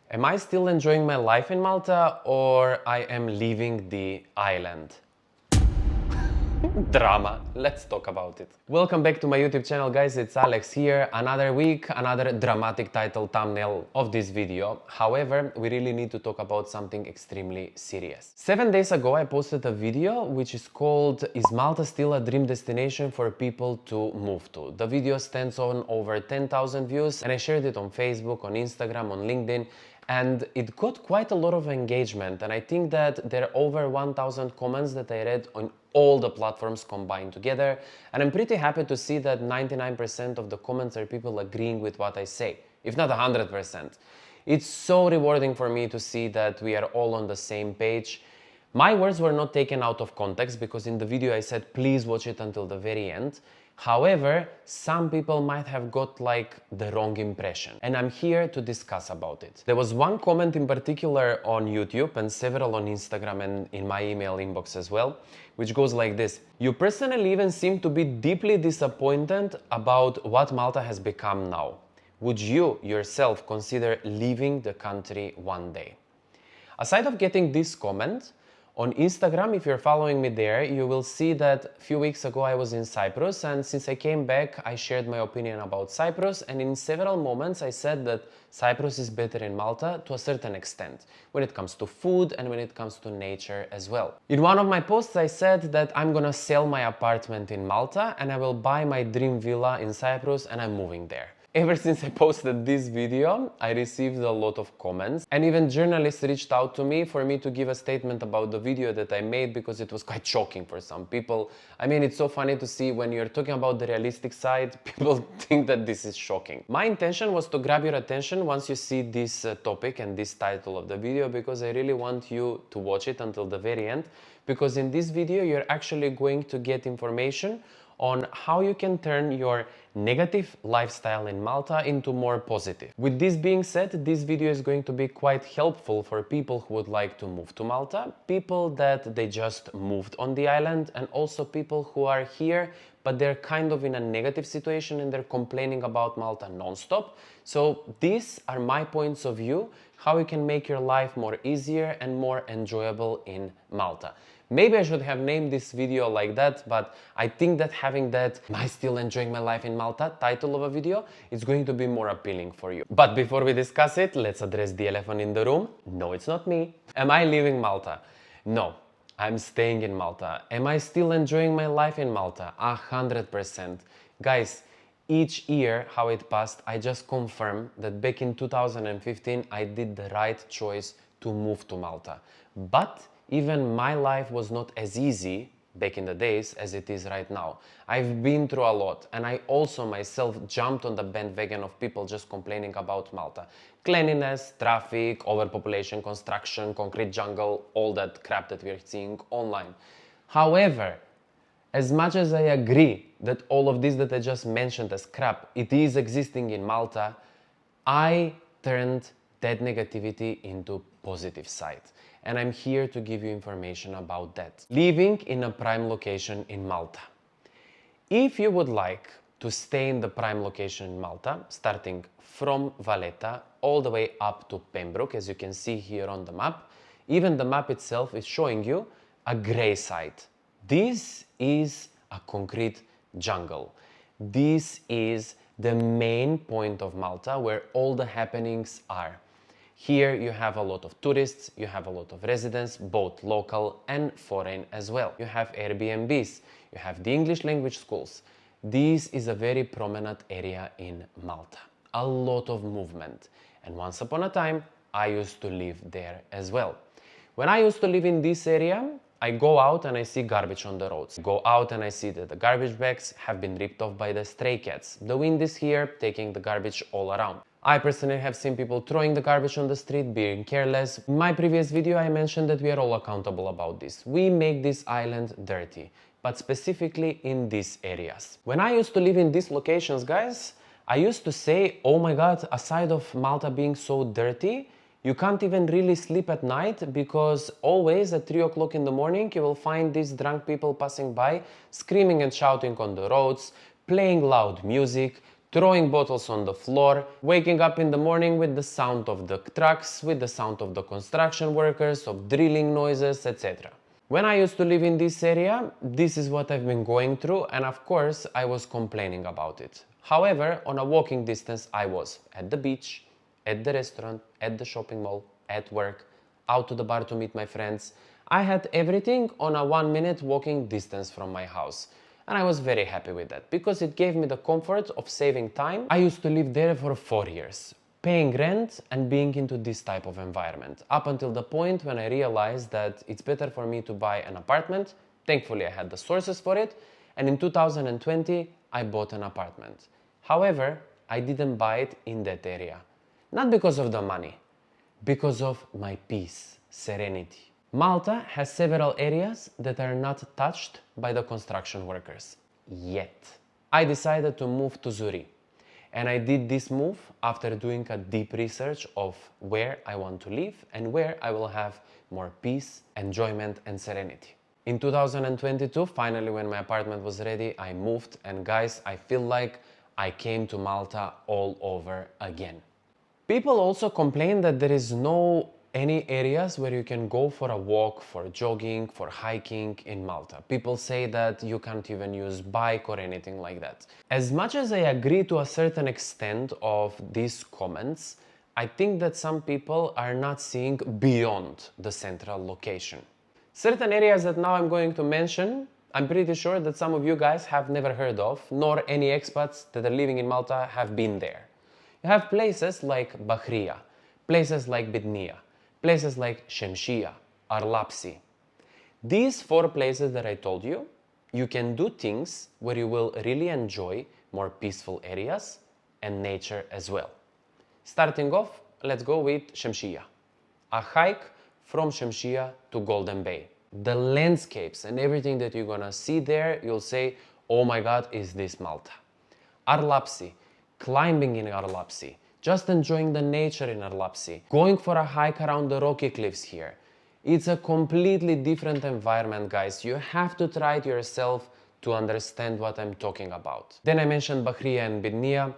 Am I still enjoying my life in Malta or I am leaving the island? Drama. Let's talk about it. Welcome back to my YouTube channel, guys. It's Alex here. Another week, another dramatic title thumbnail of this video. However, we really need to talk about something extremely serious. 7 days ago, I posted a video which is called "Is Malta still a dream destination for people to move to?" The video stands on over 10,000 views and I shared it on Facebook, on Instagram, on LinkedIn, and it got quite a lot of engagement, and I think that there are over 1,000 comments that I read on all the platforms combined together, and I'm pretty happy to see that 99% of the comments are people agreeing with what I say, if not 100%. It's so rewarding for me to see that we are all on the same page. My words were not taken out of context because in the video I said please watch it until the very end. However, some people might have got like the wrong impression, and I'm here to discuss about it. There was one comment in particular on YouTube and several on Instagram and in my email inbox as well, which goes like this: "You personally even seem to be deeply disappointed about what Malta has become now. Would you yourself consider leaving the country one day?" Aside of getting this comment, on Instagram, if you're following me there, you will see that a few weeks ago I was in Cyprus, and since I came back, I shared my opinion about Cyprus, and in several moments I said that Cyprus is better in Malta to a certain extent, when it comes to food and when it comes to nature as well. In one of my posts I said that I'm gonna sell my apartment in Malta and I will buy my dream villa in Cyprus and I'm moving there. Ever since I posted this video, I received a lot of comments, and even journalists reached out to me for me to give a statement about the video that I made because it was quite shocking for some people. I mean, it's so funny to see when you're talking about the realistic side, people think that this is shocking. My intention was to grab your attention once you see this topic and this title of the video, because I really want you to watch it until the very end, because in this video you're actually going to get information on how you can turn your negative lifestyle in Malta into more positive. With this being said, this video is going to be quite helpful for people who would like to move to Malta, people that they just moved on the island, and also people who are here but they're kind of in a negative situation and they're complaining about Malta non-stop. So these are my points of view, how you can make your life more easier and more enjoyable in Malta. Maybe I should have named this video like that, but I think that having that "Am I still enjoying my life in Malta" title of a video is going to be more appealing for you. But before we discuss it, let's address the elephant in the room. No, it's not me. Am I leaving Malta? No, I'm staying in Malta. Am I still enjoying my life in Malta? 100%. Guys, each year how it passed, I just confirm that back in 2015 I did the right choice to move to Malta. But even my life was not as easy back in the days as it is right now. I've been through a lot, and I also myself jumped on the bandwagon of people just complaining about Malta. Cleanliness, traffic, overpopulation, construction, concrete jungle, all that crap that we're seeing online. However, as much as I agree that all of this that I just mentioned as crap, it is existing in Malta, I turned that negativity into positive side. And I'm here to give you information about that. Living in a prime location in Malta. If you would like to stay in the prime location in Malta, starting from Valletta all the way up to Pembroke, as you can see here on the map, even the map itself is showing you a grey side. This is a concrete jungle. This is the main point of Malta where all the happenings are. Here you have a lot of tourists, you have a lot of residents, both local and foreign as well. You have Airbnbs, you have the English language schools. This is a very prominent area in Malta. A lot of movement. And once upon a time, I used to live there as well. When I used to live in this area, I go out and I see garbage on the roads. Go out and I see that the garbage bags have been ripped off by the stray cats. The wind is here, taking the garbage all around. I personally have seen people throwing the garbage on the street, being careless. In my previous video I mentioned that we are all accountable about this. We make this island dirty, but specifically in these areas. When I used to live in these locations, guys, I used to say, oh my god, aside of Malta being so dirty, you can't even really sleep at night, because always at 3 o'clock in the morning you will find these drunk people passing by, screaming and shouting on the roads, playing loud music, throwing bottles on the floor, waking up in the morning with the sound of the trucks, with the sound of the construction workers, of drilling noises, etc. When I used to live in this area, this is what I've been going through, and of course I was complaining about it. However, on a walking distance I was at the beach, at the restaurant, at the shopping mall, at work, out to the bar to meet my friends. I had everything on a 1 minute walking distance from my house. And I was very happy with that, because it gave me the comfort of saving time. I used to live there for 4 years, paying rent and being into this type of environment, up until the point when I realized that it's better for me to buy an apartment. Thankfully I had the sources for it, and in 2020 I bought an apartment. However, I didn't buy it in that area. Not because of the money, because of my peace, serenity. Malta has several areas that are not touched by the construction workers. Yet. I decided to move to Zuri. And I did this move after doing a deep research of where I want to live and where I will have more peace, enjoyment and serenity. In 2022, finally when my apartment was ready, I moved, and guys, I feel like I came to Malta all over again. People also complain that there is no any areas where you can go for a walk, for jogging, for hiking in Malta. People say that you can't even use bike or anything like that. As much as I agree to a certain extent of these comments, I think that some people are not seeing beyond the central location. Certain areas that now I'm going to mention, I'm pretty sure that some of you guys have never heard of, nor any expats that are living in Malta have been there. You have places like Bahria, places like Bidnia, places like Shemshia, Arlapsi. These 4 places that I told you, you can do things where you will really enjoy more peaceful areas and nature as well. Starting off, let's go with Shemshia. A hike from Shemshia to Golden Bay. The landscapes and everything that you're gonna see there, you'll say, oh my God, is this Malta? Arlapsi, climbing in Arlapsi, just enjoying the nature in Arlapsi, going for a hike around the rocky cliffs here. It's a completely different environment, guys. You have to try it yourself to understand what I'm talking about. Then I mentioned Bahria and Bidnia.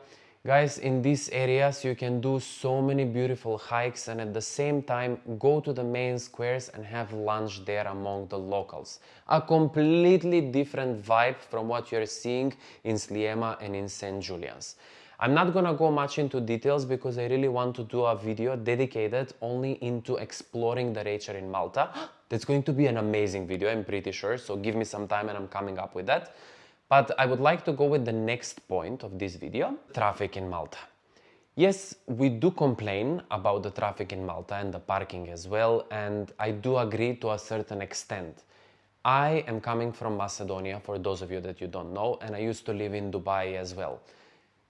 Guys, in these areas you can do so many beautiful hikes and at the same time go to the main squares and have lunch there among the locals. A completely different vibe from what you're seeing in Sliema and in St. Julian's. I'm not gonna go much into details because I really want to do a video dedicated only into exploring the nature in Malta. That's going to be an amazing video, I'm pretty sure, so give me some time and I'm coming up with that. But I would like to go with the next point of this video, traffic in Malta. Yes, we do complain about the traffic in Malta and the parking as well, and I do agree to a certain extent. I am coming from Macedonia, for those of you that you don't know, and I used to live in Dubai as well.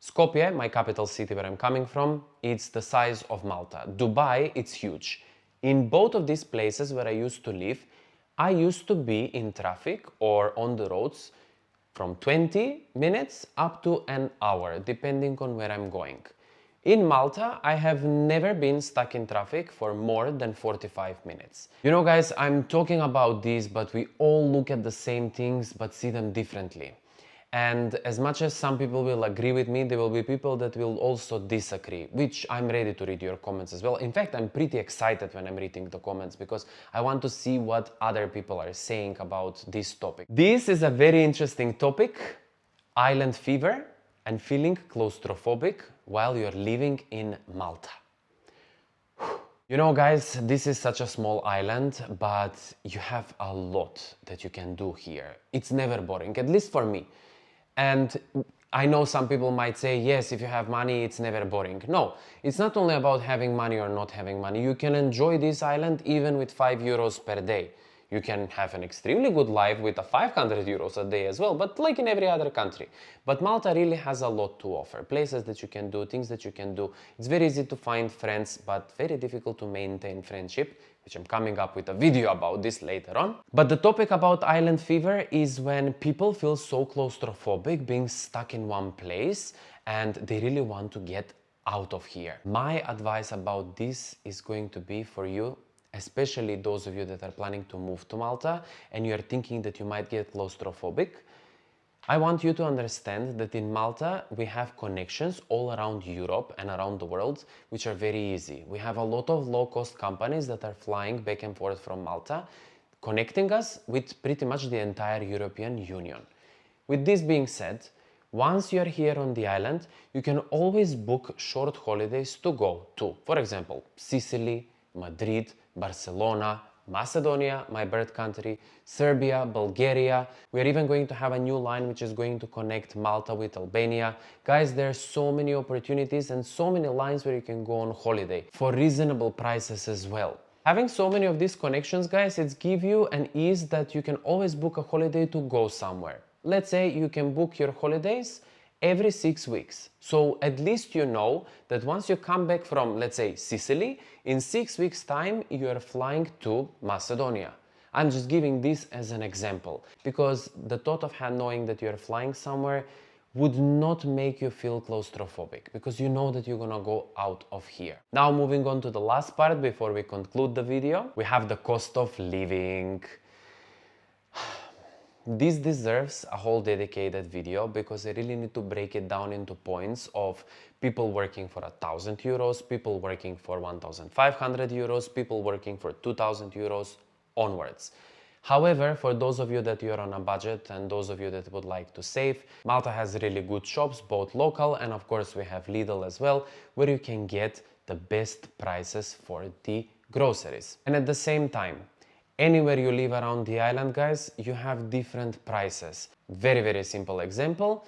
Skopje, my capital city where I'm coming from, it's the size of Malta. Dubai, it's huge. In both of these places where I used to live, I used to be in traffic or on the roads from 20 minutes up to an hour, depending on where I'm going. In Malta, I have never been stuck in traffic for more than 45 minutes. You know, guys, I'm talking about this, but we all look at the same things but see them differently. And as much as some people will agree with me, there will be people that will also disagree, which I'm ready to read your comments as well. In fact, I'm pretty excited when I'm reading the comments because I want to see what other people are saying about this topic. This is a very interesting topic, island fever and feeling claustrophobic while you're living in Malta. You know, guys, this is such a small island, but you have a lot that you can do here. It's never boring, at least for me. And I know some people might say, yes, if you have money, it's never boring. No, it's not only about having money or not having money. You can enjoy this island even with 5 euros per day. You can have an extremely good life with a 500 euros a day as well, but like in every other country. But Malta really has a lot to offer. Places that you can do, things that you can do. It's very easy to find friends, but very difficult to maintain friendship, which I'm coming up with a video about this later on. But the topic about island fever is when people feel so claustrophobic being stuck in one place and they really want to get out of here. My advice about this is going to be for you, especially those of you that are planning to move to Malta and you're thinking that you might get claustrophobic. I want you to understand that in Malta we have connections all around Europe and around the world, which are very easy. We have a lot of low-cost companies that are flying back and forth from Malta, connecting us with pretty much the entire European Union. With this being said, once you're here on the island, you can always book short holidays to go to, for example, Sicily, Madrid, Barcelona, Macedonia, my birth country, Serbia, Bulgaria. We're even going to have a new line which is going to connect Malta with Albania. Guys, there are so many opportunities and so many lines where you can go on holiday for reasonable prices as well. Having so many of these connections, guys, it's give you an ease that you can always book a holiday to go somewhere. Let's say you can book your holidays every 6 weeks. So at least you know that once you come back from, let's say, Sicily, in 6 weeks' time, you are flying to Macedonia. I'm just giving this as an example because the thought of knowing that you're flying somewhere would not make you feel claustrophobic because you know that you're gonna go out of here. Now moving on to the last part before we conclude the video, we have the cost of living. This deserves a whole dedicated video because I really need to break it down into points of people working for 1,000 euros, people working for 1,500 euros, people working for 2,000 euros onwards. However, for those of you that you're on a budget and those of you that would like to save, Malta has really good shops, both local and of course we have Lidl as well, where you can get the best prices for the groceries. And at the same time, anywhere you live around the island, guys, you have different prices. Very simple example,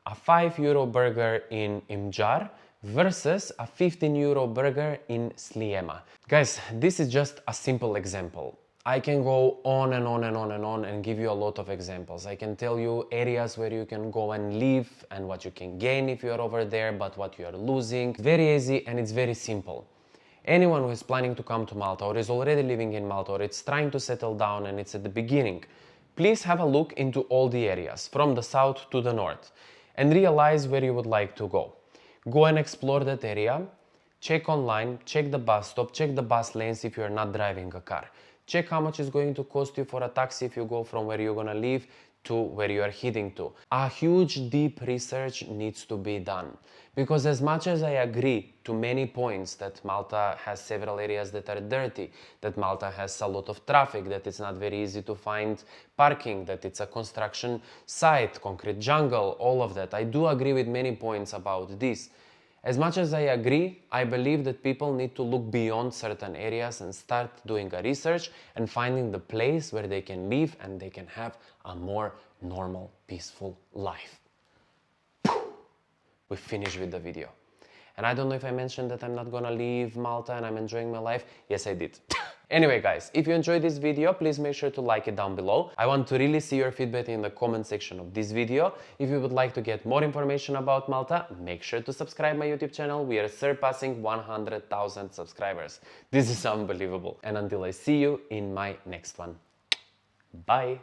a 5 euro burger in Imjar versus a 15 euro burger in Sliema. Guys, this is just a simple example. I can go on and on and on and on and give you a lot of examples. I can tell you areas where you can go and live and what you can gain if you're over there, but what you are losing. Very easy and it's very simple. Anyone who is planning to come to Malta or is already living in Malta or it's trying to settle down and it's at the beginning, please have a look into all the areas from the south to the north and realize where you would like to go. Go and explore that area, check online, check the bus stop, check the bus lanes if you're not driving a car. Check how much it's going to cost you for a taxi if you go from where you're gonna live to where you are heading to. A huge deep research needs to be done. Because as much as I agree to many points that Malta has several areas that are dirty, that Malta has a lot of traffic, that it's not very easy to find parking, that it's a construction site, concrete jungle, all of that. I do agree with many points about this. As much as I agree, I believe that people need to look beyond certain areas and start doing a research and finding the place where they can live and they can have a more normal, peaceful life. We finished with the video. And I don't know if I mentioned that I'm not gonna leave Malta and I'm enjoying my life. Yes, I did. Anyway, guys, if you enjoyed this video, please make sure to like it down below. I want to really see your feedback in the comment section of this video. If you would like to get more information about Malta, make sure to subscribe my YouTube channel. We are surpassing 100,000 subscribers. This is unbelievable. And until I see you in my next one. Bye.